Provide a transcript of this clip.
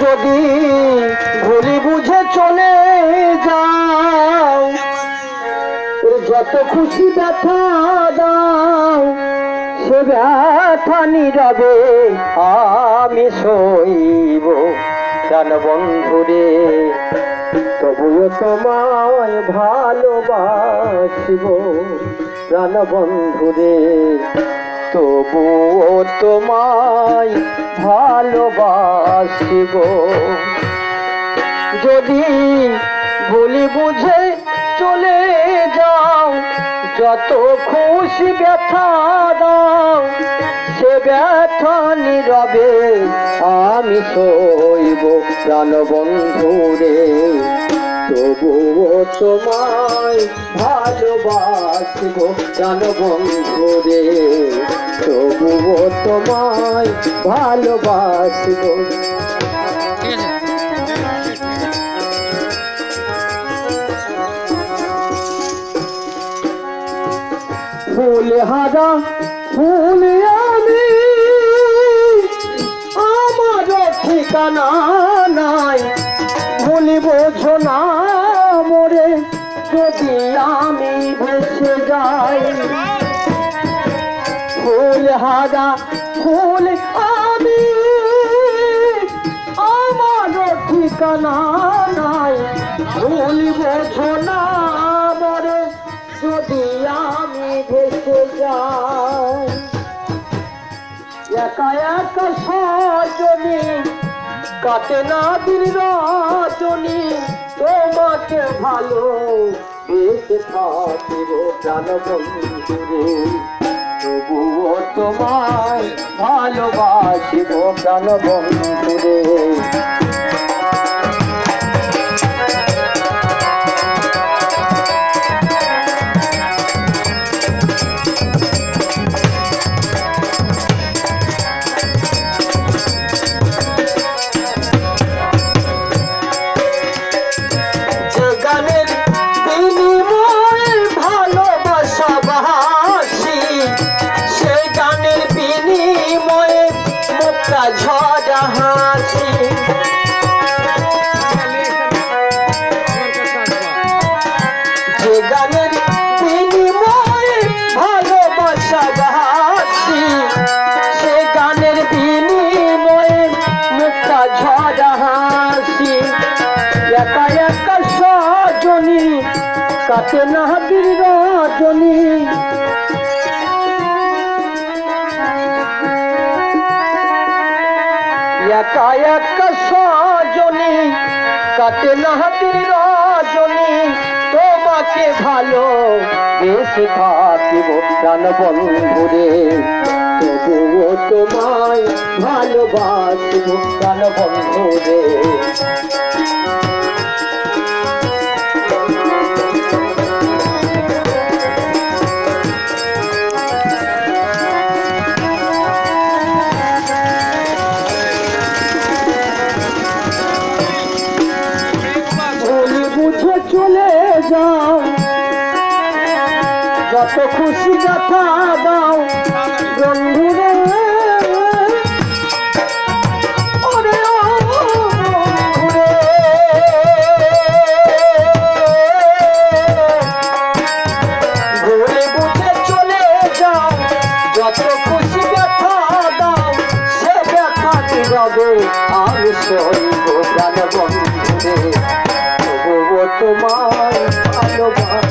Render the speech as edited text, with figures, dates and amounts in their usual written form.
যদি ভুলি বুঝে চলে যাও, যত খুশি ব্যথা দাও, সে ব্যথা নীরবে আমি সইব প্রাণ বন্ধুরে। তবুও তোমায় ভালোবাসিব প্রাণ বন্ধুরে, তবুও তোমায় ভালোবাসিব। যদি ভুলি বুঝে চলে যাও, যত খুশি ব্যথা দাও, সে ব্যথা নীরবে আমি সইব প্রাণ বন্ধুরে। তবুও তোমায় ভালোবাসিব প্রাণ বন্ধুরে, তবুও তোমায় ভালোবাসিব। ফুল হারা ফুল আমি, আমার ঠিকানা নাই, ভুলিব না মোরে যদি আমি ভেসে যাই। ফুল হারা ফুল আমি, আমার ঠিকানা নাই, ভুলিব না মোরে যদি আমি ভেসে যাই। একা একা সজনী কাটে না দিন রজনী, তোমাকে ভালো বেঁচে থাকিব প্রাণ বন্ধুরে। তবুও তোমায় ভালোবাসিব প্রাণ বন্ধুরে। কাটে না দিন রজনী, একা একা সজনী কাটে না দিন রজনী, তোমাকে ভালো বেঁচে থাকিব প্রাণ বন্ধুরে। তবুও তোমায় ভালোবাসিব প্রাণ বন্ধুরে। চলে যাও, যত খুশি ব্যথা দাও বন্ধুরে। ওরে বন্ধুরে, ভুলে বুঝে চলে যাও, যত খুশি ব্যথা দাও, সে ব্যথা নীরবে আমি সইব প্রাণ বন্ধুরে। তোমায় ভালোবাসিব